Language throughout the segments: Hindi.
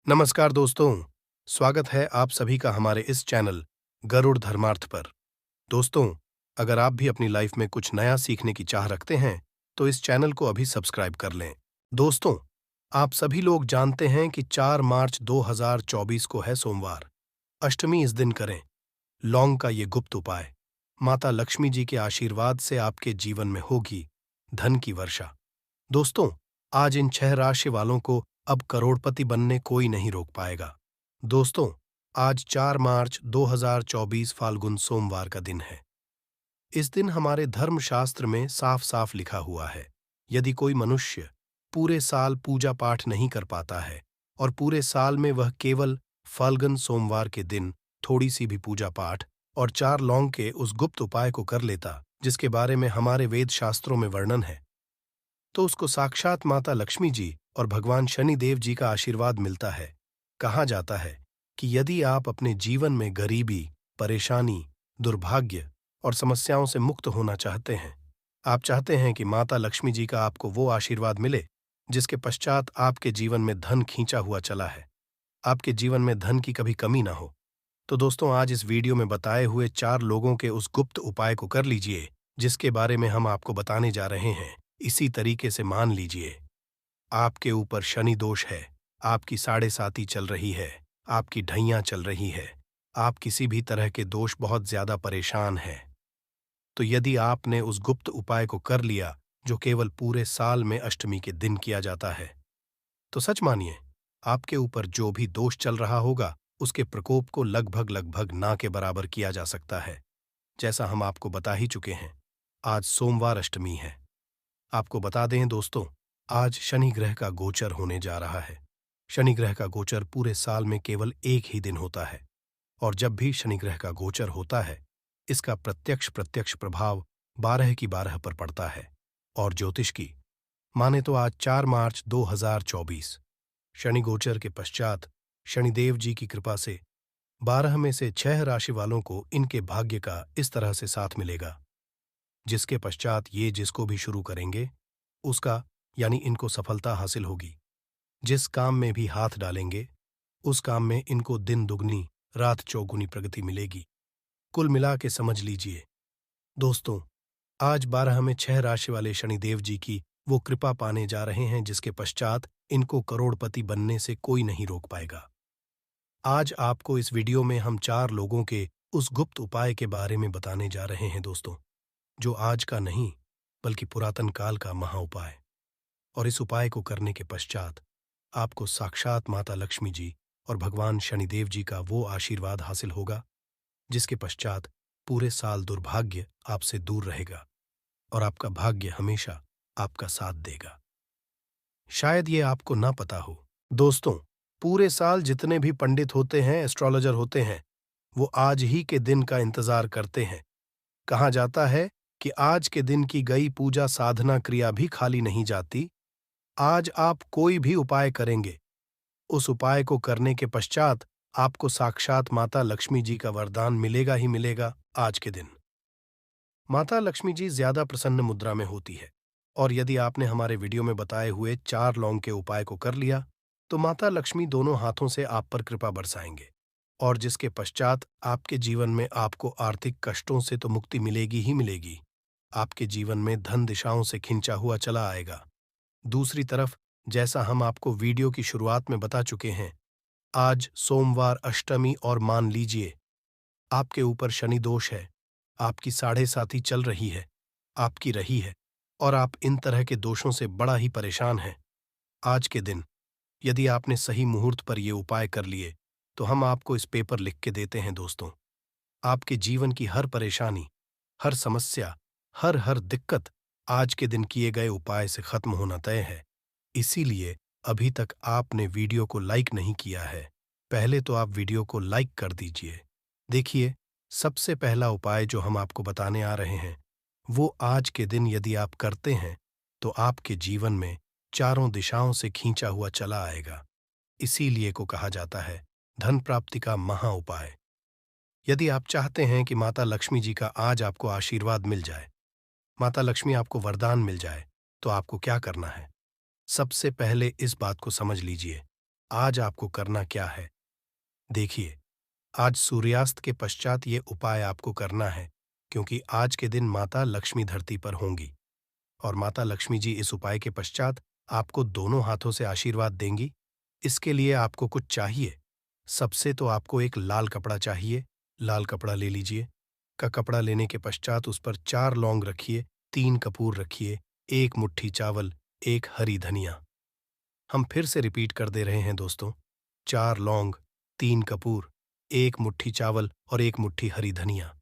नमस्कार दोस्तों, स्वागत है आप सभी का हमारे इस चैनल गरुड़ धर्मार्थ पर। दोस्तों, अगर आप भी अपनी लाइफ में कुछ नया सीखने की चाह रखते हैं, तो इस चैनल को अभी सब्सक्राइब कर लें। दोस्तों, आप सभी लोग जानते हैं कि 4 मार्च 2024 को है सोमवार। अष्टमी इस दिन करें। लौंग का ये गुप्त उपाय माता लक्ष्मी जी के आशीर्वाद से आपके जीवन में होगी धन की वर्षा। दोस्तों, आज इन 6 राशि वालों को अब करोड़पति बनने कोई नहीं रोक पाएगा। दोस्तों, आज 4 मार्च 2024 फाल्गुन सोमवार का दिन है। इस दिन हमारे धर्मशास्त्र में साफ साफ लिखा हुआ है, यदि कोई मनुष्य पूरे साल पूजा पाठ नहीं कर पाता है और पूरे साल में वह केवल फाल्गुन सोमवार के दिन थोड़ी सी भी पूजा पाठ और 4 लौंग के उस गुप्त उपाय को कर लेता, जिसके बारे में हमारे वेद शास्त्रों में वर्णन है, तो उसको साक्षात माता लक्ष्मी जी और भगवान शनि देव जी का आशीर्वाद मिलता है। कहा जाता है कि यदि आप अपने जीवन में गरीबी, परेशानी, दुर्भाग्य और समस्याओं से मुक्त होना चाहते हैं, आप चाहते हैं कि माता लक्ष्मी जी का आपको वो आशीर्वाद मिले जिसके पश्चात आपके जीवन में धन खींचा हुआ चला है, आपके जीवन में धन की कभी कमी ना हो, तो दोस्तों आज इस वीडियो में बताए हुए 4 लोगों के उस गुप्त उपाय को कर लीजिए जिसके बारे में हम आपको बताने जा रहे हैं। इसी तरीके से मान लीजिए, आपके ऊपर शनि दोष है, आपकी साढ़े साती चल रही है, आपकी ढैया चल रही है, आप किसी भी तरह के दोष बहुत ज्यादा परेशान हैं, तो यदि आपने उस गुप्त उपाय को कर लिया जो केवल पूरे साल में अष्टमी के दिन किया जाता है, तो सच मानिए आपके ऊपर जो भी दोष चल रहा होगा उसके प्रकोप को लगभग लगभग ना के बराबर किया जा सकता है। जैसा हम आपको बता ही चुके हैं, आज सोमवार अष्टमी है। आपको बता दें दोस्तों, आज शनि ग्रह का गोचर होने जा रहा है। शनि ग्रह का गोचर पूरे साल में केवल एक ही दिन होता है, और जब भी शनि ग्रह का गोचर होता है, इसका प्रत्यक्ष प्रभाव 12 की 12 पर पड़ता है। और ज्योतिष की माने तो आज 4 मार्च 2024 शनि गोचर के पश्चात शनिदेव जी की कृपा से 12 में से 6 राशि वालों को इनके भाग्य का इस तरह से साथ मिलेगा, जिसके पश्चात ये जिसको भी शुरू करेंगे उसका यानी इनको सफलता हासिल होगी। जिस काम में भी हाथ डालेंगे उस काम में इनको दिन दुगनी रात चौगुनी प्रगति मिलेगी। कुल मिला के समझ लीजिए दोस्तों, आज 12 में 6 राशि वाले शनिदेव जी की वो कृपा पाने जा रहे हैं जिसके पश्चात इनको करोड़पति बनने से कोई नहीं रोक पाएगा। आज आपको इस वीडियो में हम 4 लोगों के उस गुप्त उपाय के बारे में बताने जा रहे हैं दोस्तों, जो आज का नहीं बल्कि पुरातन काल का महा उपाय। और इस उपाय को करने के पश्चात आपको साक्षात माता लक्ष्मी जी और भगवान शनिदेव जी का वो आशीर्वाद हासिल होगा जिसके पश्चात पूरे साल दुर्भाग्य आपसे दूर रहेगा और आपका भाग्य हमेशा आपका साथ देगा। शायद ये आपको ना पता हो दोस्तों, पूरे साल जितने भी पंडित होते हैं, एस्ट्रोलॉजर होते हैं, वो आज ही के दिन का इंतजार करते हैं। कहा जाता है कि आज के दिन की गई पूजा साधना क्रिया भी खाली नहीं जाती। आज आप कोई भी उपाय करेंगे, उस उपाय को करने के पश्चात आपको साक्षात माता लक्ष्मी जी का वरदान मिलेगा ही मिलेगा। आज के दिन माता लक्ष्मी जी ज्यादा प्रसन्न मुद्रा में होती है, और यदि आपने हमारे वीडियो में बताए हुए 4 लौंग के उपाय को कर लिया तो माता लक्ष्मी दोनों हाथों से आप पर कृपा बरसाएंगे, और जिसके पश्चात आपके जीवन में आपको आर्थिक कष्टों से तो मुक्ति मिलेगी ही मिलेगी, आपके जीवन में धन दिशाओं से खिंचा हुआ चला आएगा। दूसरी तरफ, जैसा हम आपको वीडियो की शुरुआत में बता चुके हैं, आज सोमवार अष्टमी और मान लीजिए आपके ऊपर शनि दोष है, आपकी साढ़े साती चल रही है, आपकी रही है, और आप इन तरह के दोषों से बड़ा ही परेशान हैं। आज के दिन यदि आपने सही मुहूर्त पर ये उपाय कर लिए तो हम आपको इस पेपर लिख के देते हैं दोस्तों, आपके जीवन की हर परेशानी, हर समस्या, हर दिक्कत आज के दिन किए गए उपाय से खत्म होना तय है। इसीलिए अभी तक आपने वीडियो को लाइक नहीं किया है, पहले तो आप वीडियो को लाइक कर दीजिए। देखिए, सबसे पहला उपाय जो हम आपको बताने आ रहे हैं, वो आज के दिन यदि आप करते हैं तो आपके जीवन में चारों दिशाओं से खींचा हुआ चला आएगा। इसीलिए को कहा जाता है धन प्राप्ति का महा उपाय। यदि आप चाहते हैं कि माता लक्ष्मी जी का आज आपको आशीर्वाद मिल जाए, माता लक्ष्मी आपको वरदान मिल जाए, तो आपको क्या करना है? सबसे पहले इस बात को समझ लीजिए, आज आपको करना क्या है? देखिए, आज सूर्यास्त के पश्चात ये उपाय आपको करना है, क्योंकि आज के दिन माता लक्ष्मी धरती पर होंगी और माता लक्ष्मी जी इस उपाय के पश्चात आपको दोनों हाथों से आशीर्वाद देंगी। इसके लिए आपको कुछ चाहिए। सबसे तो आपको एक लाल कपड़ा चाहिए। लाल कपड़ा ले लीजिए। का कपड़ा लेने के पश्चात उस पर 4 लौंग रखिए, 3 कपूर रखिए, 1 मुट्ठी चावल, 1 हरी धनिया। हम फिर से रिपीट कर दे रहे हैं दोस्तों। 4 लौंग, 3 कपूर, 1 मुट्ठी चावल और 1 मुट्ठी हरी धनिया।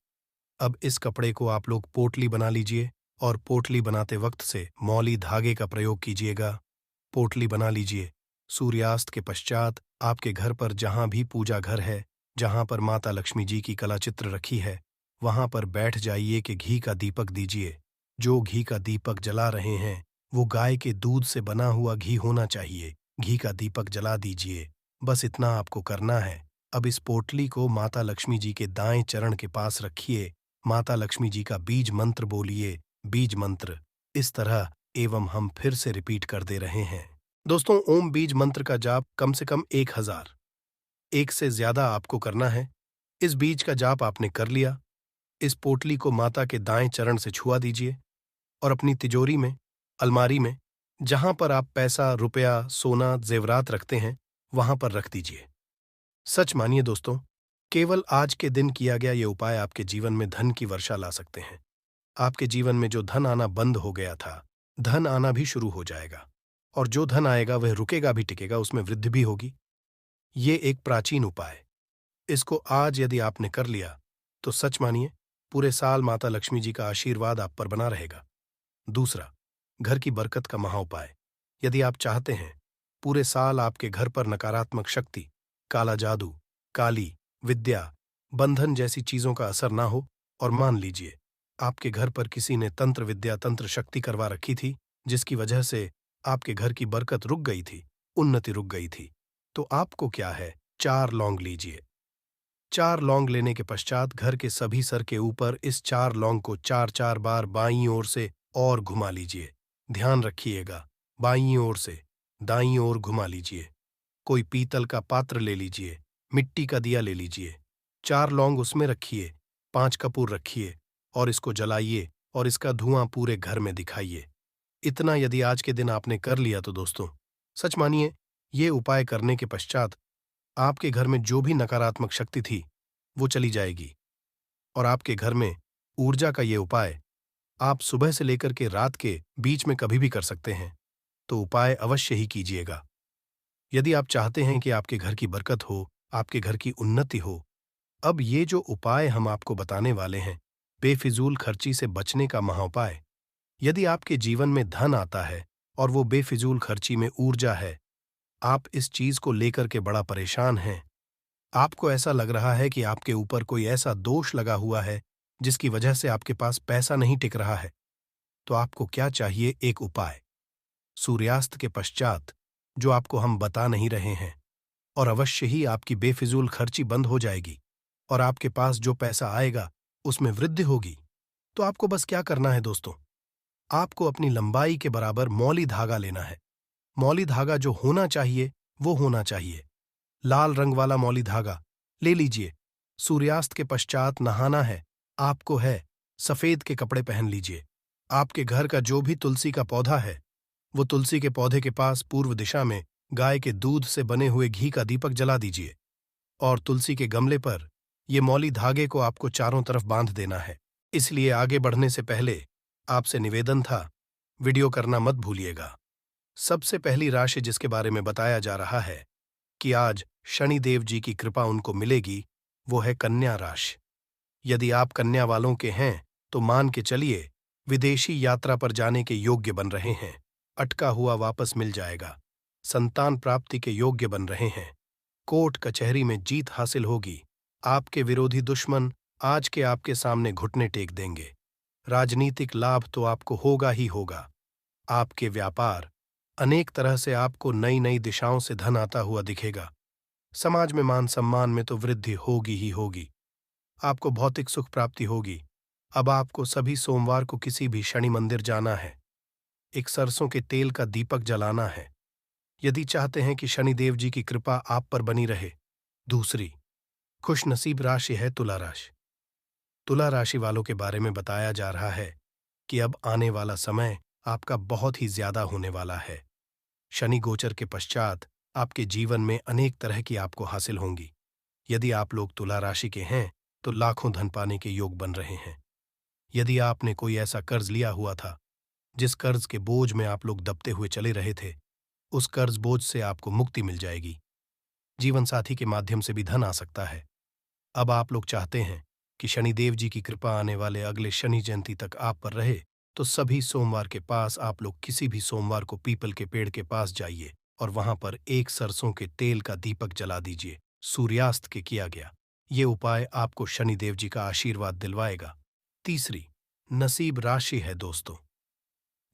अब इस कपड़े को आप लोग पोटली बना लीजिए और पोटली बनाते वक्त से मौली धागे का प्रयोग कीजिएगा। पोटली बना लीजिए। सूर्यास्त के पश्चात आपके घर पर जहां भी पूजा घर है, जहां पर माता लक्ष्मी जी की कलाचित्र रखी है, वहां पर बैठ जाइए कि घी का दीपक दीजिए। जो घी का दीपक जला रहे हैं वो गाय के दूध से बना हुआ घी होना चाहिए। घी का दीपक जला दीजिए। बस इतना आपको करना है। अब इस पोटली को माता लक्ष्मी जी के दाएं चरण के पास रखिए। माता लक्ष्मी जी का बीज मंत्र बोलिए। बीज मंत्र इस तरह एवं हम फिर से रिपीट कर दे रहे हैं। दोस्तों, ओम बीज मंत्र का जाप कम से कम 1000, एक से ज्यादा आपको करना है। इस बीज का जाप आपने कर लिया। इस पोटली को माता के दाएं चरण से छुआ दीजिए और अपनी तिजोरी में, अलमारी में, जहां पर आप पैसा, रुपया, सोना, जेवरात रखते हैं, वहां पर रख दीजिए। सच मानिए दोस्तों, केवल आज के दिन किया गया ये उपाय आपके जीवन में धन की वर्षा ला सकते हैं। आपके जीवन में जो धन आना बंद हो गया था, धन आना भी शुरू हो जाएगा और जो धन आएगा वह रुकेगा भी टिकेगा, उसमें वृद्धि भी होगी। ये एक प्राचीन उपाय। इसको आज यदि आपने कर लिया तो सच मानिए पूरे साल माता लक्ष्मी जी का आशीर्वाद आप पर बना रहेगा। दूसरा, घर की बरकत का महाउपाय। यदि आप चाहते हैं पूरे साल आपके घर पर नकारात्मक शक्ति, काला जादू, काली विद्या, बंधन जैसी चीजों का असर ना हो, और मान लीजिए आपके घर पर किसी ने तंत्र विद्या, तंत्र शक्ति करवा रखी थी, जिसकी वजह से आपके घर की बरकत रुक गई थी, उन्नति रुक गई थी, तो आपको क्या है, 4 लौंग लीजिए। 4 लौंग लेने के पश्चात घर के सभी सर के ऊपर इस 4 लौंग को 4-4 बार बाईं ओर से और घुमा लीजिए। ध्यान रखिएगा, बाईं ओर से दाईं ओर घुमा लीजिए। कोई पीतल का पात्र ले लीजिए, मिट्टी का दिया ले लीजिए, 4 लौंग उसमें रखिए, 5 कपूर रखिए और इसको जलाइए और इसका धुआं पूरे घर में दिखाइए। इतना यदि आज के दिन आपने कर लिया तो दोस्तों, सच मानिए ये उपाय करने के पश्चात आपके घर में जो भी नकारात्मक शक्ति थी वो चली जाएगी और आपके घर में ऊर्जा का ये उपाय आप सुबह से लेकर के रात के बीच में कभी भी कर सकते हैं। तो उपाय अवश्य ही कीजिएगा। यदि आप चाहते हैं कि आपके घर की बरकत हो, आपके घर की उन्नति हो, अब ये जो उपाय हम आपको बताने वाले हैं, बेफिजूल खर्ची से बचने का महाउपाय। यदि आपके जीवन में धन आता है और वो बेफिजूल खर्ची में ऊर्जा है, आप इस चीज को लेकर के बड़ा परेशान हैं, आपको ऐसा लग रहा है कि आपके ऊपर कोई ऐसा दोष लगा हुआ है जिसकी वजह से आपके पास पैसा नहीं टिक रहा है, तो आपको क्या चाहिए, एक उपाय। सूर्यास्त के पश्चात जो आपको हम बता नहीं रहे हैं, और अवश्य ही आपकी बेफिजूल खर्ची बंद हो जाएगी और आपके पास जो पैसा आएगा उसमें वृद्धि होगी। तो आपको बस क्या करना है दोस्तों, आपको अपनी लंबाई के बराबर मौली धागा लेना है। मौली धागा जो होना चाहिए वो होना चाहिए। लाल रंग वाला मौली धागा ले लीजिए। सूर्यास्त के पश्चात नहाना है आपको है, सफेद के कपड़े पहन लीजिए। आपके घर का जो भी तुलसी का पौधा है, वो तुलसी के पौधे के पास पूर्व दिशा में गाय के दूध से बने हुए घी का दीपक जला दीजिए और तुलसी के गमले पर ये मौली धागे को आपको चारों तरफ बांध देना है। इसलिए आगे बढ़ने से पहले आपसे निवेदन था, वीडियो करना मत भूलिएगा। सबसे पहली राशि जिसके बारे में बताया जा रहा है कि आज शनिदेव जी की कृपा उनको मिलेगी, वो है कन्या राशि। यदि आप कन्या वालों के हैं तो मान के चलिए विदेशी यात्रा पर जाने के योग्य बन रहे हैं। अटका हुआ वापस मिल जाएगा। संतान प्राप्ति के योग्य बन रहे हैं। कोर्ट कचहरी में जीत हासिल होगी। आपके विरोधी दुश्मन आज के आपके सामने घुटने टेक देंगे। राजनीतिक लाभ तो आपको होगा ही होगा। आपके व्यापार, अनेक तरह से आपको नई नई दिशाओं से धन आता हुआ दिखेगा। समाज में मान सम्मान में तो वृद्धि होगी ही होगी। आपको भौतिक सुख प्राप्ति होगी। अब आपको सभी सोमवार को किसी भी शनि मंदिर जाना है, एक सरसों के तेल का दीपक जलाना है यदि चाहते हैं कि शनिदेव जी की कृपा आप पर बनी रहे। दूसरी खुश नसीब राशि है तुला राशि। तुला राशि वालों के बारे में बताया जा रहा है कि अब आने वाला समय आपका बहुत ही ज्यादा होने वाला है। शनि गोचर के पश्चात आपके जीवन में अनेक तरह की आपको हासिल होंगी। यदि आप लोग तुला राशि के हैं तो लाखों धन पाने के योग बन रहे हैं। यदि आपने कोई ऐसा कर्ज लिया हुआ था जिस कर्ज के बोझ में आप लोग दबते हुए चले रहे थे, उस कर्ज बोझ से आपको मुक्ति मिल जाएगी। जीवन साथी के माध्यम से भी धन आ सकता है। अब आप लोग चाहते हैं कि शनिदेव जी की कृपा आने वाले अगले शनि जयंती तक आप पर रहे, तो सभी सोमवार के पास आप लोग किसी भी सोमवार को पीपल के पेड़ के पास जाइए और वहां पर एक सरसों के तेल का दीपक जला दीजिए, सूर्यास्त के किया गया। ये उपाय आपको शनिदेव जी का आशीर्वाद दिलवाएगा। तीसरी नसीब राशि है दोस्तों,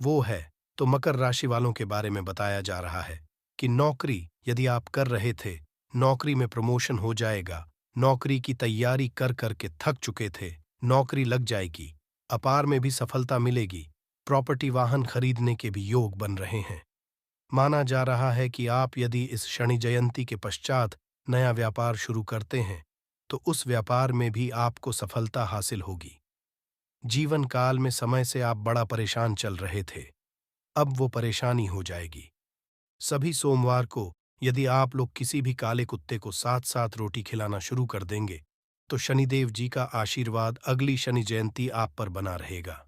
वो है तो मकर राशि वालों के बारे में बताया जा रहा है कि नौकरी यदि आप कर रहे थे, नौकरी में प्रमोशन हो जाएगा। नौकरी की तैयारी कर करके थक चुके थे, नौकरी लग जाएगी। अपार में भी सफलता मिलेगी। प्रॉपर्टी वाहन खरीदने के भी योग बन रहे हैं। माना जा रहा है कि आप यदि इस शनि जयंती के पश्चात नया व्यापार शुरू करते हैं तो उस व्यापार में भी आपको सफलता हासिल होगी। जीवन काल में समय से आप बड़ा परेशान चल रहे थे, अब वो परेशानी हो जाएगी। सभी सोमवार को यदि आप लोग किसी भी काले कुत्ते को साथ साथ रोटी खिलाना शुरू कर देंगे तो शनिदेव जी का आशीर्वाद अगली शनि जयंती आप पर बना रहेगा।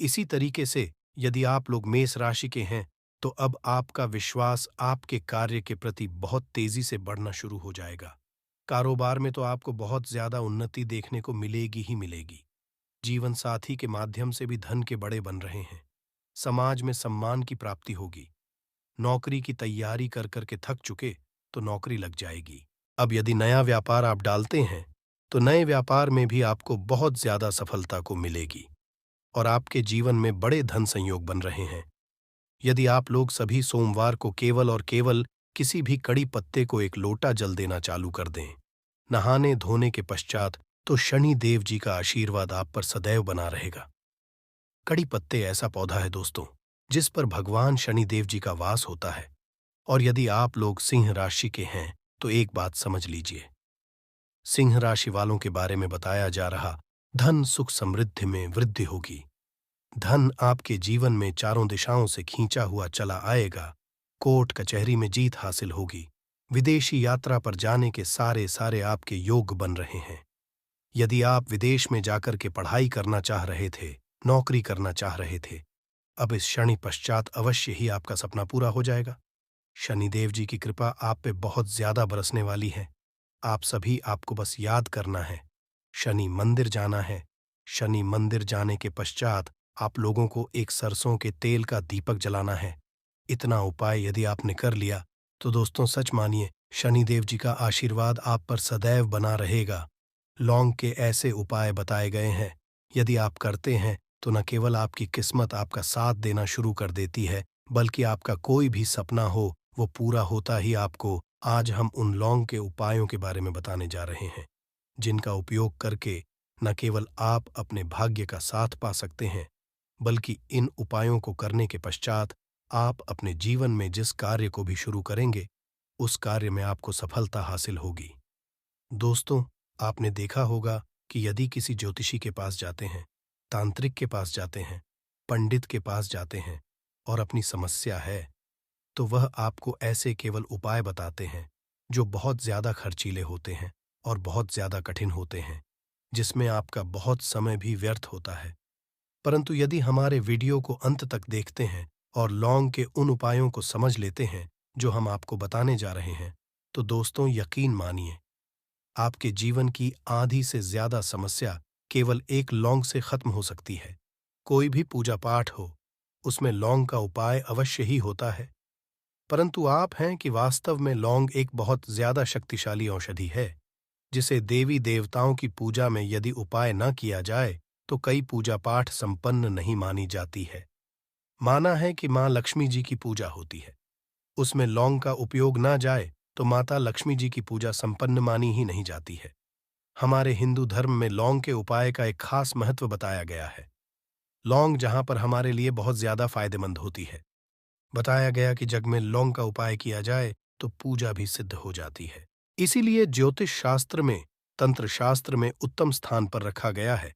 इसी तरीके से यदि आप लोग मेष राशि के हैं तो अब आपका विश्वास आपके कार्य के प्रति बहुत तेजी से बढ़ना शुरू हो जाएगा। कारोबार में तो आपको बहुत ज्यादा उन्नति देखने को मिलेगी ही मिलेगी। जीवन साथी के माध्यम से भी धन के बड़े बन रहे हैं। समाज में सम्मान की प्राप्ति होगी। नौकरी की तैयारी कर करके थक चुके तो नौकरी लग जाएगी। अब यदि नया व्यापार आप डालते हैं तो नए व्यापार में भी आपको बहुत ज्यादा सफलता को मिलेगी और आपके जीवन में बड़े धन संयोग बन रहे हैं। यदि आप लोग सभी सोमवार को केवल और केवल किसी भी कड़ी पत्ते को एक लोटा जल देना चालू कर दें नहाने धोने के पश्चात, तो शनि देव जी का आशीर्वाद आप पर सदैव बना रहेगा। कड़ी पत्ते ऐसा पौधा है दोस्तों जिस पर भगवान शनि देव जी का वास होता है। और यदि आप लोग सिंह राशि के हैं तो एक बात समझ लीजिए, सिंह राशि वालों के बारे में बताया जा रहा धन सुख समृद्धि में वृद्धि होगी। धन आपके जीवन में चारों दिशाओं से खींचा हुआ चला आएगा। कोर्ट कचहरी में जीत हासिल होगी। विदेशी यात्रा पर जाने के सारे सारे आपके योग बन रहे हैं। यदि आप विदेश में जाकर के पढ़ाई करना चाह रहे थे, नौकरी करना चाह रहे थे, अब इस शनि पश्चात अवश्य ही आपका सपना पूरा हो जाएगा। शनिदेव जी की कृपा आप पे बहुत ज्यादा बरसने वाली है। आप सभी आपको बस याद करना है, शनि मंदिर जाना है। शनि मंदिर जाने के पश्चात आप लोगों को एक सरसों के तेल का दीपक जलाना है। इतना उपाय यदि आपने कर लिया तो दोस्तों सच मानिए शनिदेव जी का आशीर्वाद आप पर सदैव बना रहेगा। लौंग के ऐसे उपाय बताए गए हैं, यदि आप करते हैं तो न केवल आपकी किस्मत आपका साथ देना शुरू कर देती है, बल्कि आपका कोई भी सपना हो वो पूरा होता ही आपको। आज हम उन लौंग के उपायों के बारे में बताने जा रहे हैं जिनका उपयोग करके न केवल आप अपने भाग्य का साथ पा सकते हैं, बल्कि इन उपायों को करने के पश्चात आप अपने जीवन में जिस कार्य को भी शुरू करेंगे उस कार्य में आपको सफलता हासिल होगी। दोस्तों, आपने देखा होगा कि यदि किसी ज्योतिषी के पास जाते हैं, तांत्रिक के पास जाते हैं, पंडित के पास जाते हैं और अपनी समस्या है तो वह आपको ऐसे केवल उपाय बताते हैं जो बहुत ज्यादा खर्चीले होते हैं और बहुत ज्यादा कठिन होते हैं, जिसमें आपका बहुत समय भी व्यर्थ होता है। परंतु यदि हमारे वीडियो को अंत तक देखते हैं और लौंग के उन उपायों को समझ लेते हैं जो हम आपको बताने जा रहे हैं, तो दोस्तों यकीन मानिए आपके जीवन की आधी से ज्यादा समस्या केवल एक लौंग से खत्म हो सकती है। कोई भी पूजा पाठ हो उसमें लौंग का उपाय अवश्य ही होता है, परंतु आप हैं कि वास्तव में लौंग एक बहुत ज्यादा शक्तिशाली औषधि है जिसे देवी देवताओं की पूजा में यदि उपाय न किया जाए तो कई पूजा पाठ संपन्न नहीं मानी जाती है। माना है कि मां लक्ष्मी जी की पूजा होती है, उसमें लौंग का उपयोग ना जाए तो माता लक्ष्मी जी की पूजा संपन्न मानी ही नहीं जाती है। हमारे हिंदू धर्म में लौंग के उपाय का एक खास महत्व बताया गया है। लौंग जहां पर हमारे लिए बहुत ज्यादा फायदेमंद होती है, बताया गया कि जग में लौंग का उपाय किया जाए तो पूजा भी सिद्ध हो जाती है। इसीलिए ज्योतिष शास्त्र में, तंत्र शास्त्र में उत्तम स्थान पर रखा गया है।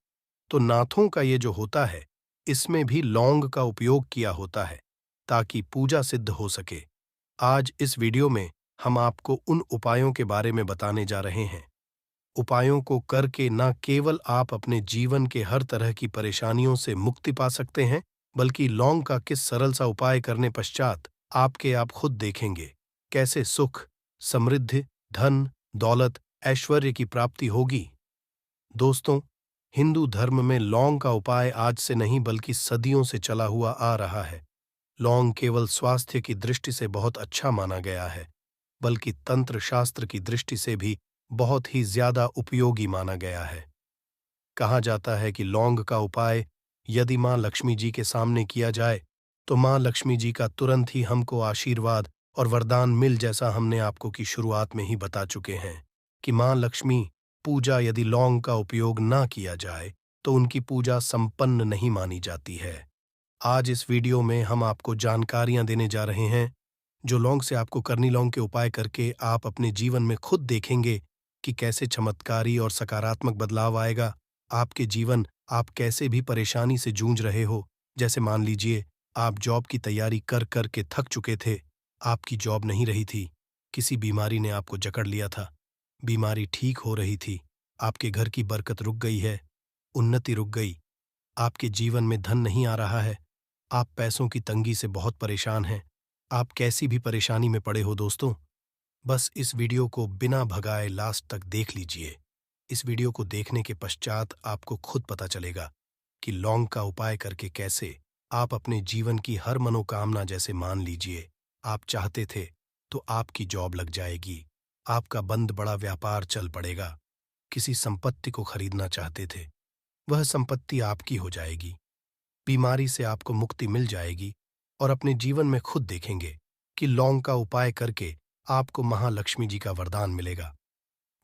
तो नाथों का ये जो होता है, इसमें भी लौंग का उपयोग किया होता है ताकि पूजा सिद्ध हो सके। आज इस वीडियो में हम आपको उन उपायों के बारे में बताने जा रहे हैं। उपायों को करके न केवल आप अपने जीवन के हर तरह की परेशानियों से मुक्ति पा सकते हैं, बल्कि लौंग का किस सरल सा उपाय करने पश्चात आप खुद देखेंगे कैसे सुख, समृद्धि, धन, दौलत, ऐश्वर्य की प्राप्ति होगी। दोस्तों, हिंदू धर्म में लौंग का उपाय आज से नहीं बल्कि सदियों से चला हुआ आ रहा है। लौंग केवल स्वास्थ्य की दृष्टि से बहुत अच्छा माना गया है, बल्कि तंत्र शास्त्र की दृष्टि से भी बहुत ही ज्यादा उपयोगी माना गया है। कहा जाता है कि लौंग का उपाय यदि मां लक्ष्मी जी के सामने किया जाए तो मां लक्ष्मी जी का तुरंत ही हमको आशीर्वाद और वरदान मिल, जैसा हमने आपको की शुरुआत में ही बता चुके हैं कि मां लक्ष्मी पूजा यदि लौंग का उपयोग ना किया जाए तो उनकी पूजा संपन्न नहीं मानी जाती है। आज इस वीडियो में हम आपको जानकारियां देने जा रहे हैं जो लौंग से आपको करनी लौंग के उपाय करके आप अपने जीवन में खुद देखेंगे कि कैसे चमत्कारी और सकारात्मक बदलाव आएगा। आपके जीवन, आप कैसे भी परेशानी से जूझ रहे हो, जैसे मान लीजिए आप जॉब की तैयारी कर कर के थक चुके थे, आपकी जॉब नहीं रही थी, किसी बीमारी ने आपको जकड़ लिया था, बीमारी ठीक हो रही थी, आपके घर की बरकत रुक गई है, उन्नति रुक गई, आपके जीवन में धन नहीं आ रहा है, आप पैसों की तंगी से बहुत परेशान हैं, आप कैसी भी परेशानी में पड़े हो दोस्तों, बस इस वीडियो को बिना भगाए लास्ट तक देख लीजिए। इस वीडियो को देखने के पश्चात आपको खुद पता चलेगा कि लौंग का उपाय करके कैसे आप अपने जीवन की हर मनोकामना, जैसे मान लीजिए आप चाहते थे तो आपकी जॉब लग जाएगी, आपका बंद बड़ा व्यापार चल पड़ेगा, किसी संपत्ति को खरीदना चाहते थे, वह संपत्ति आपकी हो जाएगी, बीमारी से आपको मुक्ति मिल जाएगी और अपने जीवन में खुद देखेंगे कि लौंग का उपाय करके आपको महालक्ष्मी जी का वरदान मिलेगा,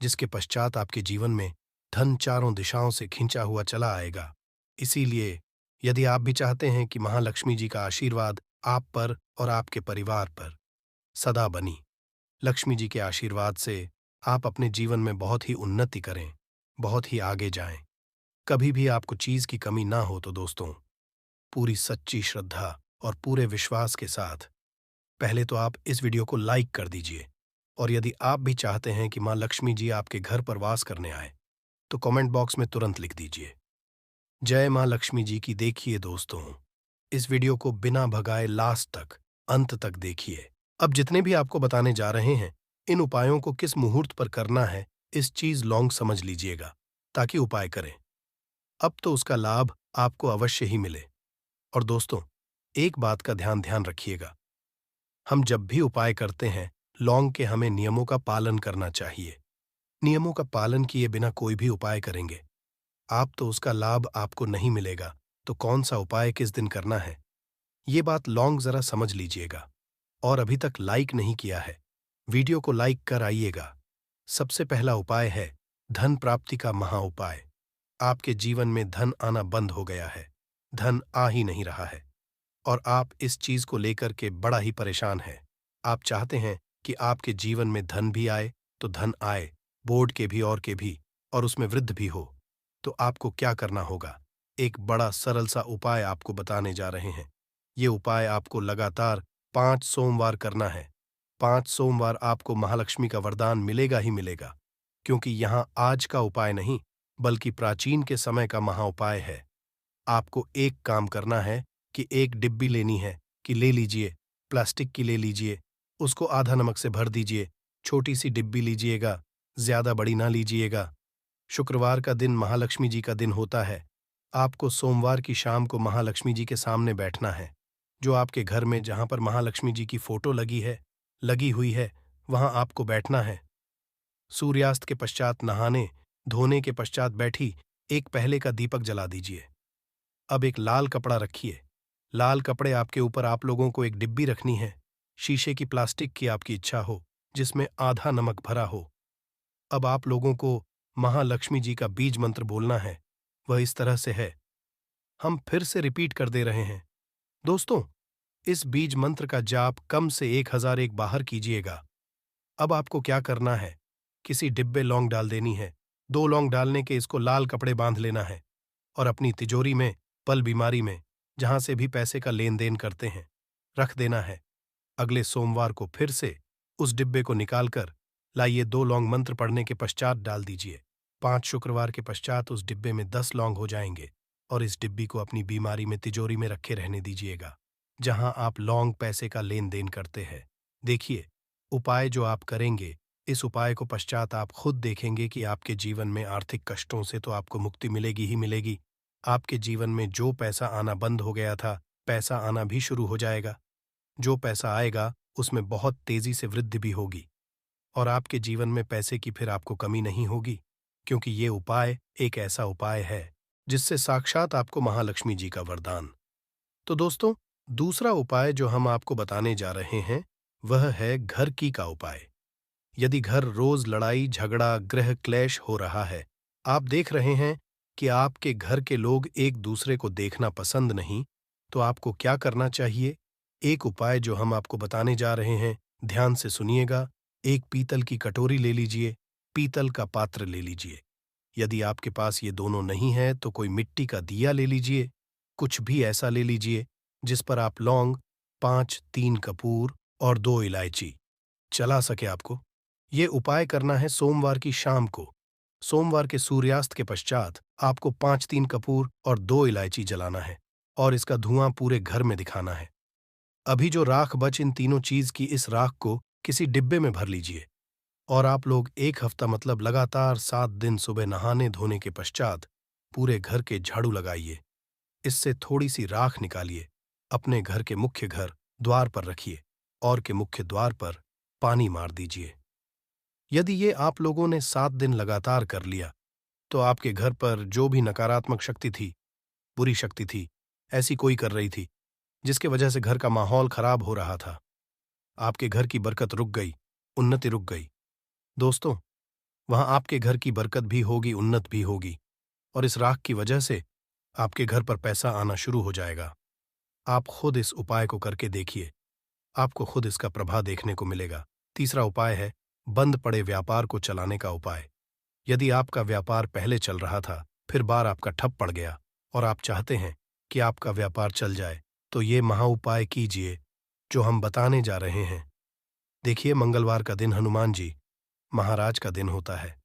जिसके पश्चात आपके जीवन में धन चारों दिशाओं से खींचा हुआ चला आएगा। इसीलिए यदि आप भी चाहते हैं कि महालक्ष्मी जी का आशीर्वाद आप पर और आपके परिवार पर सदा बनी, लक्ष्मी जी के आशीर्वाद से आप अपने जीवन में बहुत ही उन्नति करें, बहुत ही आगे जाएं, कभी भी आपको चीज की कमी ना हो, तो दोस्तों पूरी सच्ची श्रद्धा और पूरे विश्वास के साथ पहले तो आप इस वीडियो को लाइक कर दीजिए, और यदि आप भी चाहते हैं कि मां लक्ष्मी जी आपके घर पर वास करने आए तो कमेंट बॉक्स में तुरंत लिख दीजिए जय मां लक्ष्मी जी की। देखिए दोस्तों, इस वीडियो को बिना भगाए लास्ट तक, अंत तक देखिए। अब जितने भी आपको बताने जा रहे हैं, इन उपायों को किस मुहूर्त पर करना है, इस चीज लौंग समझ लीजिएगा ताकि उपाय करें, अब तो उसका लाभ आपको अवश्य ही मिले। और दोस्तों, एक बात का ध्यान ध्यान रखिएगा, हम जब भी उपाय करते हैं लौंग के, हमें नियमों का पालन करना चाहिए। नियमों का पालन किए बिना कोई भी उपाय करेंगे आप तो उसका लाभ आपको नहीं मिलेगा, तो कौन सा उपाय किस दिन करना है, ये बात लौंग जरा समझ लीजिएगा। और अभी तक लाइक नहीं किया है, वीडियो को लाइक कर आइएगा। सबसे पहला उपाय है धन प्राप्ति का महा उपाय। आपके जीवन में धन आना बंद हो गया है, धन आ ही नहीं रहा है और आप इस चीज को लेकर के बड़ा ही परेशान हैं। आप चाहते हैं कि आपके जीवन में धन भी आए, तो धन आए, बोर्ड के भी और उसमें वृद्धि भी हो। तो आपको क्या करना होगा, एक बड़ा सरल सा उपाय आपको बताने जा रहे हैं। ये उपाय आपको लगातार 5 सोमवार करना है। 5 सोमवार आपको महालक्ष्मी का वरदान मिलेगा ही मिलेगा, क्योंकि यहाँ आज का उपाय नहीं बल्कि प्राचीन के समय का महा उपाय है। आपको एक काम करना है कि एक डिब्बी लेनी है, कि ले लीजिए, प्लास्टिक की ले लीजिए, उसको आधा नमक से भर दीजिए, छोटी सी डिब्बी लीजिएगा, ज्यादा बड़ी ना लीजिएगा। शुक्रवार का दिन महालक्ष्मी जी का दिन होता है। आपको सोमवार की शाम को महालक्ष्मी जी के सामने बैठना है। जो आपके घर में जहां पर महालक्ष्मी जी की फोटो लगी हुई है, वहां आपको बैठना है। सूर्यास्त के पश्चात नहाने धोने के पश्चात बैठी एक पहले का दीपक जला दीजिए। अब एक लाल कपड़ा रखिए। लाल कपड़े आपके ऊपर आप लोगों को एक डिब्बी रखनी है, शीशे की, प्लास्टिक की, आपकी इच्छा हो, जिसमें आधा नमक भरा हो। अब आप लोगों को महालक्ष्मी जी का बीज मंत्र बोलना है। वह इस तरह से है, हम फिर से रिपीट कर दे रहे हैं। दोस्तों, इस बीज मंत्र का जाप कम से 1001 बाहर कीजिएगा। अब आपको क्या करना है? किसी डिब्बे लौंग डाल देनी है। 2 लौंग डालने के इसको लाल कपड़े बांध लेना है और अपनी तिजोरी में, पल बीमारी में, जहां से भी पैसे का लेन देन करते हैं, रख देना है। अगले सोमवार को फिर से उस डिब्बे को निकालकर लाइए 2 लौंग मंत्र पढ़ने के पश्चात डाल दीजिए। 5 शुक्रवार के पश्चात उस डिब्बे में 10 लौंग हो जाएंगे और इस डिब्बी को अपनी बीमारी में तिजोरी में रखे रहने दीजिएगा, जहां आप लौंग पैसे का लेन देन करते हैं। देखिए, उपाय जो आप करेंगे, इस उपाय को पश्चात आप खुद देखेंगे कि आपके जीवन में आर्थिक कष्टों से तो आपको मुक्ति मिलेगी ही मिलेगी। आपके जीवन में जो पैसा आना बंद हो गया था, पैसा आना भी शुरू हो जाएगा। जो पैसा आएगा उसमें बहुत तेजी से वृद्धि भी होगी और आपके जीवन में पैसे की फिर आपको कमी नहीं होगी, क्योंकि ये उपाय एक ऐसा उपाय है जिससे साक्षात आपको महालक्ष्मी जी का वरदान। तो दोस्तों, दूसरा उपाय जो हम आपको बताने जा रहे हैं वह है घर की का उपाय। यदि घर रोज लड़ाई झगड़ा गृह क्लेश हो रहा है, आप देख रहे हैं कि आपके घर के लोग एक दूसरे को देखना पसंद नहीं, तो आपको क्या करना चाहिए? एक उपाय जो हम आपको बताने जा रहे हैं, ध्यान से सुनिएगा। एक पीतल की कटोरी ले लीजिए, पीतल का पात्र ले लीजिए। यदि आपके पास ये दोनों नहीं है तो कोई मिट्टी का दिया ले लीजिए। कुछ भी ऐसा ले लीजिए जिस पर आप लौंग, 5 3 कपूर और 2 इलायची चला सके आपको। ये उपाय करना है सोमवार की शाम को। सोमवार के सूर्यास्त के पश्चात आपको 5 3 कपूर और 2 इलायची जलाना है और इसका धुआं पूरे घर में दिखाना है। अभी जो राख बच इन तीनों चीज की, इस राख को किसी डिब्बे में भर लीजिए और आप लोग 1 हफ्ता मतलब लगातार 7 दिन सुबह नहाने धोने के पश्चात पूरे घर के झाड़ू लगाइए। इससे थोड़ी सी राख निकालिए, अपने घर के मुख्य घर द्वार पर रखिए और के मुख्य द्वार पर पानी मार दीजिए। यदि ये आप लोगों ने 7 दिन लगातार कर लिया, तो आपके घर पर जो भी नकारात्मक शक्ति थी, बुरी शक्ति थी, ऐसी कोई कर रही थी जिसके वजह से घर का माहौल खराब हो रहा था, आपके घर की बरकत रुक गई, उन्नति रुक गई। दोस्तों, वहां आपके घर की बरकत भी होगी, उन्नत भी होगी और इस राख की वजह से आपके घर पर पैसा आना शुरू हो जाएगा। आप खुद इस उपाय को करके देखिए, आपको खुद इसका प्रभाव देखने को मिलेगा। तीसरा उपाय है बंद पड़े व्यापार को चलाने का उपाय। यदि आपका व्यापार पहले चल रहा था, फिर बार आपका ठप पड़ गया और आप चाहते हैं कि आपका व्यापार चल जाए, तो ये महा उपाय कीजिए जो हम बताने जा रहे हैं। देखिए, मंगलवार का दिन हनुमान जी महाराज का दिन होता है।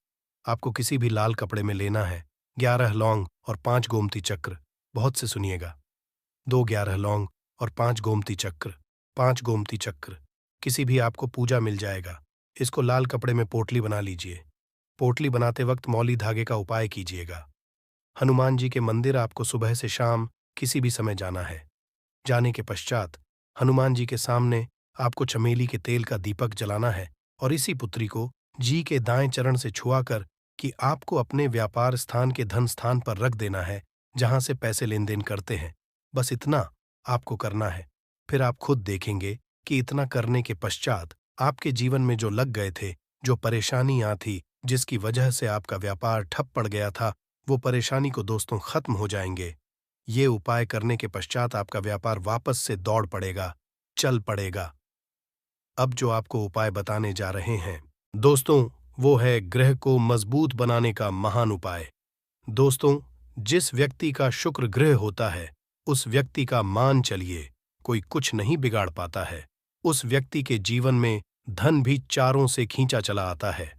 आपको किसी भी लाल कपड़े में लेना है 11 लौंग और 5 गोमती चक्र। बहुत से सुनिएगा, 2 11 लौंग और 5 गोमती चक्र। 5 गोमती चक्र किसी भी आपको पूजा मिल जाएगा। इसको लाल कपड़े में पोटली बना लीजिए। पोटली बनाते वक्त मौली धागे का उपाय कीजिएगा। हनुमान जी के मंदिर आपको सुबह से शाम किसी भी समय जाना है। जाने के पश्चात हनुमान जी के सामने आपको चमेली के तेल का दीपक जलाना है और इसी पुत्री को जी के दाएं चरण से छुआकर कि आपको अपने व्यापार स्थान के धन स्थान पर रख देना है, जहां से पैसे लेन देन करते हैं। बस इतना आपको करना है। फिर आप खुद देखेंगे कि इतना करने के पश्चात आपके जीवन में जो लग गए थे, जो परेशानियां थी, जिसकी वजह से आपका व्यापार ठप पड़ गया था, वो परेशानी को दोस्तों खत्म हो जाएंगे। ये उपाय करने के पश्चात आपका व्यापार वापस से दौड़ पड़ेगा, चल पड़ेगा। अब जो आपको उपाय बताने जा रहे हैं दोस्तों, वो है ग्रह को मजबूत बनाने का महान उपाय। दोस्तों, जिस व्यक्ति का शुक्र ग्रह होता है, उस व्यक्ति का मान चलिए कोई कुछ नहीं बिगाड़ पाता है। उस व्यक्ति के जीवन में धन भी चारों से खींचा चला आता है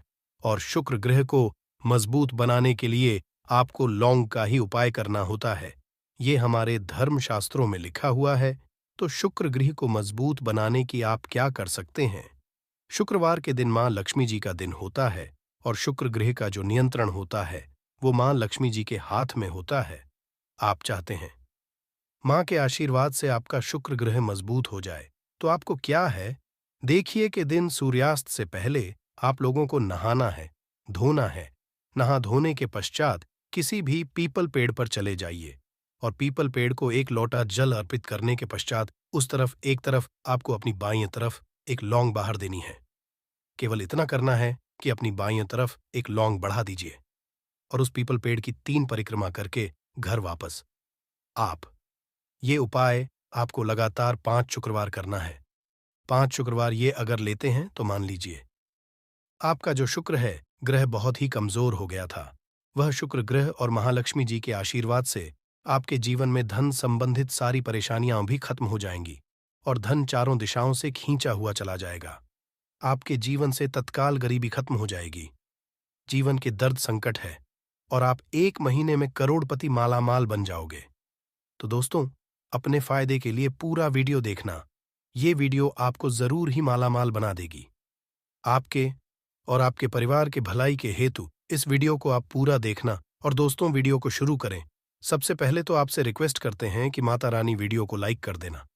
और शुक्र ग्रह को मजबूत बनाने के लिए आपको लौंग का ही उपाय करना होता है। ये हमारे धर्मशास्त्रों में लिखा हुआ है। तो शुक्र ग्रह को मजबूत बनाने की आप क्या कर सकते हैं? शुक्रवार के दिन मां लक्ष्मी जी का दिन होता है और शुक्र ग्रह का जो नियंत्रण होता है वो मां लक्ष्मी जी के हाथ में होता है। आप चाहते हैं मां के आशीर्वाद से आपका शुक्र ग्रह मजबूत हो जाए, तो आपको क्या है, देखिए कि दिन सूर्यास्त से पहले आप लोगों को नहाना है, धोना है। नहा धोने के पश्चात किसी भी पीपल पेड़ पर चले जाइए और पीपल पेड़ को 1 लोटा जल अर्पित करने के पश्चात उस तरफ एक तरफ आपको अपनी बाईं तरफ एक लौंग बाहर देनी है। केवल इतना करना है कि अपनी बाईं तरफ एक लौंग बढ़ा दीजिए और उस पीपल पेड़ की 3 परिक्रमा करके घर वापस। आप ये उपाय आपको लगातार 5 शुक्रवार करना है। 5 शुक्रवार ये अगर लेते हैं तो मान लीजिए आपका जो शुक्र है ग्रह बहुत ही कमजोर हो गया था। वह शुक्र ग्रह और महालक्ष्मी जी के आशीर्वाद से आपके जीवन में धन संबंधित सारी परेशानियां भी खत्म हो जाएंगी और धन चारों दिशाओं से खींचा हुआ चला जाएगा। आपके जीवन से तत्काल गरीबी खत्म हो जाएगी। जीवन के दर्द संकट है और आप 1 महीने में करोड़पति मालामाल बन जाओगे। तो दोस्तों, अपने फायदे के लिए पूरा वीडियो देखना। ये वीडियो आपको जरूर ही मालामाल बना देगी। आपके और आपके परिवार के भलाई के हेतु इस वीडियो को आप पूरा देखना। और दोस्तों, वीडियो को शुरू करें। सबसे पहले तो आपसे रिक्वेस्ट करते हैं कि माता रानी वीडियो को लाइक कर देना।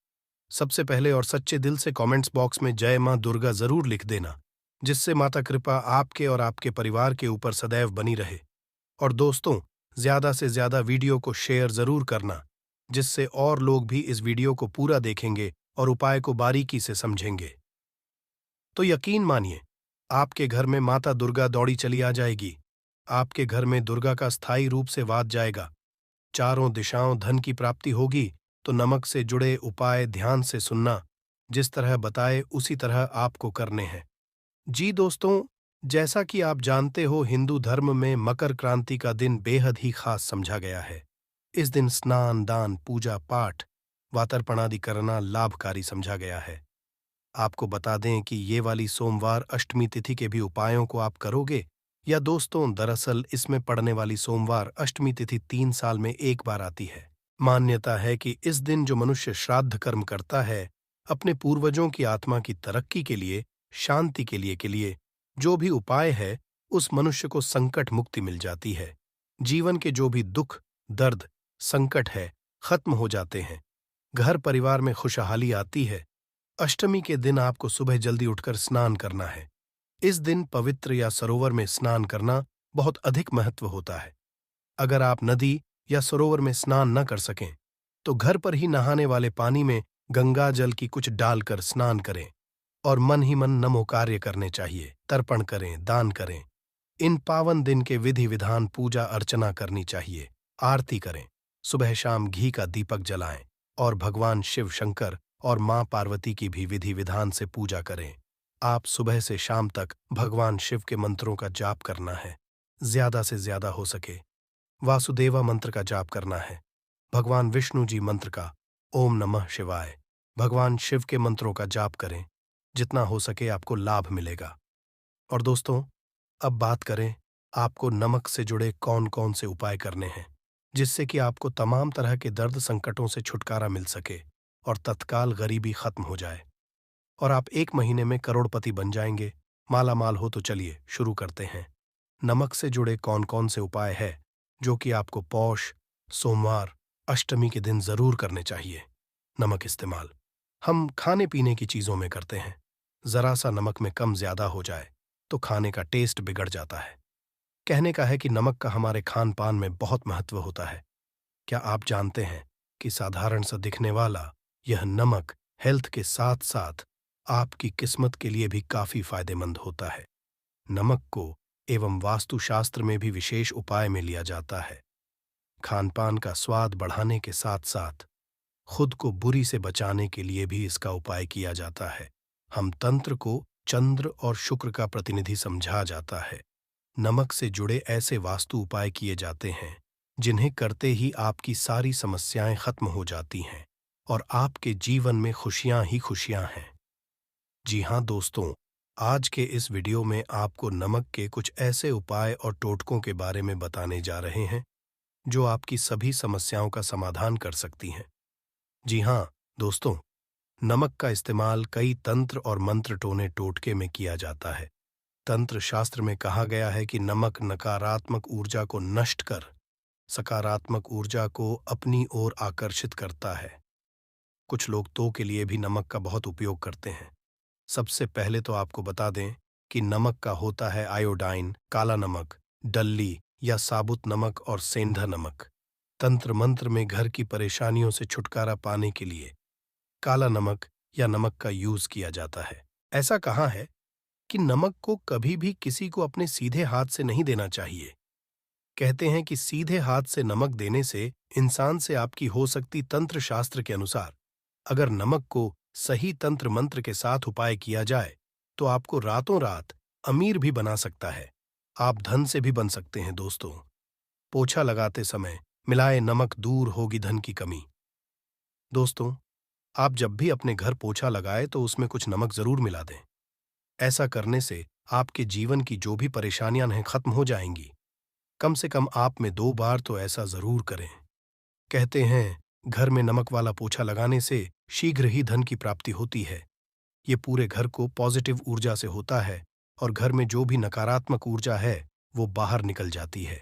सबसे पहले और सच्चे दिल से कमेंट्स बॉक्स में जय मां दुर्गा जरूर लिख देना, जिससे माता कृपा आपके और आपके परिवार के ऊपर सदैव बनी रहे। और दोस्तों, ज्यादा से ज्यादा वीडियो को शेयर जरूर करना, जिससे और लोग भी इस वीडियो को पूरा देखेंगे और उपाय को बारीकी से समझेंगे। तो यकीन मानिए, आपके घर में माता दुर्गा दौड़ी चली आ जाएगी। आपके घर में दुर्गा का स्थायी रूप से वास जाएगा। चारों दिशाओं धन की प्राप्ति होगी। तो नमक से जुड़े उपाय ध्यान से सुनना। जिस तरह बताए उसी तरह आपको करने हैं। जी दोस्तों, जैसा कि आप जानते हो, हिंदू धर्म में मकर क्रांति का दिन बेहद ही खास समझा गया है। इस दिन स्नान, दान, पूजा पाठ व तर्पण आदि करना लाभकारी समझा गया है। आपको बता दें कि ये वाली सोमवार अष्टमी तिथि के भी उपायों को आप करोगे या दोस्तों, दरअसल इसमें पड़ने वाली सोमवार अष्टमी तिथि 3 साल में एक बार आती है। मान्यता है कि इस दिन जो मनुष्य श्राद्ध कर्म करता है, अपने पूर्वजों की आत्मा की तरक्की के लिए, शांति के लिए जो भी उपाय है, उस मनुष्य को संकट मुक्ति मिल जाती है। जीवन के जो भी दुख, दर्द, संकट है, खत्म हो जाते हैं। घर परिवार में खुशहाली आती है। अष्टमी के दिन आपको सुबह जल्दी उठकर स्नान करना है। इस दिन पवित्र या सरोवर में स्नान करना बहुत अधिक महत्व होता है। अगर आप नदी या सरोवर में स्नान न कर सकें, तो घर पर ही नहाने वाले पानी में गंगा जल की कुछ डालकर स्नान करें और मन ही मन नमो कार्य करने चाहिए। तर्पण करें, दान करें। इन पावन दिन के विधि विधान पूजा अर्चना करनी चाहिए। आरती करें। सुबह शाम घी का दीपक जलाएं और भगवान शिव शंकर और मां पार्वती की भी विधि विधान से पूजा करें। आप सुबह से शाम तक भगवान शिव के मंत्रों का जाप करना है। ज्यादा से ज्यादा हो सके वासुदेवा मंत्र का जाप करना है। भगवान विष्णु जी मंत्र का ओम नमः शिवाय, भगवान शिव के मंत्रों का जाप करें। जितना हो सके आपको लाभ मिलेगा। और दोस्तों, अब बात करें आपको नमक से जुड़े कौन कौन से उपाय करने हैं, जिससे कि आपको तमाम तरह के दर्द संकटों से छुटकारा मिल सके और तत्काल गरीबी खत्म हो जाए और आप 1 महीने में करोड़पति बन जाएंगे। माला माल हो तो चलिए शुरू करते हैं। नमक से जुड़े कौन कौन से उपाय है जो कि आपको पौष, सोमवार, अष्टमी के दिन जरूर करने चाहिए। नमक इस्तेमाल हम खाने पीने की चीजों में करते हैं। जरा सा नमक में कम ज्यादा हो जाए तो खाने का टेस्ट बिगड़ जाता है। कहने का है कि नमक का हमारे खान पान में बहुत महत्व होता है। क्या आप जानते हैं कि साधारण सा दिखने वाला यह नमक हेल्थ के साथ साथ आपकी किस्मत के लिए भी काफी फायदेमंद होता है। नमक को एवं वास्तुशास्त्र में भी विशेष उपाय में लिया जाता है। खान पान का स्वाद बढ़ाने के साथ साथ खुद को बुरी से बचाने के लिए भी इसका उपाय किया जाता है। हम तंत्र को चंद्र और शुक्र का प्रतिनिधि समझा जाता है। नमक से जुड़े ऐसे वास्तु उपाय किए जाते हैं जिन्हें करते ही आपकी सारी समस्याएं खत्म हो जाती हैं और आपके जीवन में खुशियां ही खुशियां हैं। जी हाँ दोस्तों, आज के इस वीडियो में आपको नमक के कुछ ऐसे उपाय और टोटकों के बारे में बताने जा रहे हैं जो आपकी सभी समस्याओं का समाधान कर सकती हैं। जी हाँ दोस्तों, नमक का इस्तेमाल कई तंत्र और मंत्र टोने टोटके में किया जाता है। तंत्र शास्त्र में कहा गया है कि नमक नकारात्मक ऊर्जा को नष्ट कर सकारात्मक ऊर्जा को अपनी ओर आकर्षित करता है। कुछ लोग तो के लिए भी नमक का बहुत उपयोग करते हैं। सबसे पहले तो आपको बता दें कि नमक का होता है आयोडाइन, काला नमक, डल्ली या साबुत नमक और सेंधा नमक। तंत्र मंत्र में घर की परेशानियों से छुटकारा पाने के लिए काला नमक या नमक का यूज किया जाता है। ऐसा कहा है कि नमक को कभी भी किसी को अपने सीधे हाथ से नहीं देना चाहिए। कहते हैं कि सीधे हाथ से नमक देने से इंसान से आपकी हो सकती तंत्र शास्त्र के अनुसार अगर नमक को सही तंत्र मंत्र के साथ उपाय किया जाए तो आपको रातों रात अमीर भी बना सकता है। आप धन से भी बन सकते हैं दोस्तों। पोछा लगाते समय मिलाए नमक, दूर होगी धन की कमी। दोस्तों, आप जब भी अपने घर पोछा लगाए तो उसमें कुछ नमक जरूर मिला दें। ऐसा करने से आपके जीवन की जो भी परेशानियां हैं खत्म हो जाएंगी। कम से कम आप में 2 बार तो ऐसा जरूर करें। कहते हैं घर में नमक वाला पोछा लगाने से शीघ्र ही धन की प्राप्ति होती है। ये पूरे घर को पॉजिटिव ऊर्जा से होता है और घर में जो भी नकारात्मक ऊर्जा है वो बाहर निकल जाती है।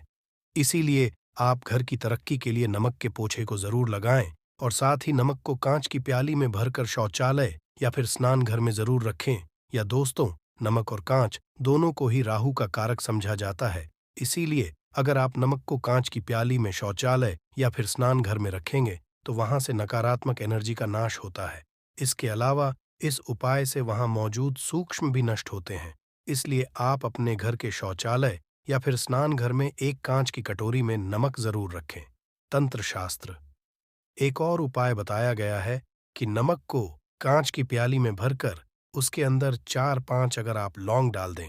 इसीलिए आप घर की तरक्की के लिए नमक के पोछे को जरूर लगाएं और साथ ही नमक को कांच की प्याली में भरकर शौचालय या फिर स्नान घर में जरूर रखें। या दोस्तों, नमक और कांच दोनों को ही राहु का कारक समझा जाता है। इसीलिए अगर आप नमक को कांच की प्याली में शौचालय या फिर स्नान घर में रखेंगे तो वहां से नकारात्मक एनर्जी का नाश होता है। इसके अलावा इस उपाय से वहां मौजूद सूक्ष्म भी नष्ट होते हैं। इसलिए आप अपने घर के शौचालय या फिर स्नान घर में एक कांच की कटोरी में नमक जरूर रखें। तंत्र शास्त्र एक और उपाय बताया गया है कि नमक को कांच की प्याली में भरकर उसके अंदर 4-5 अगर आप लौंग डाल दें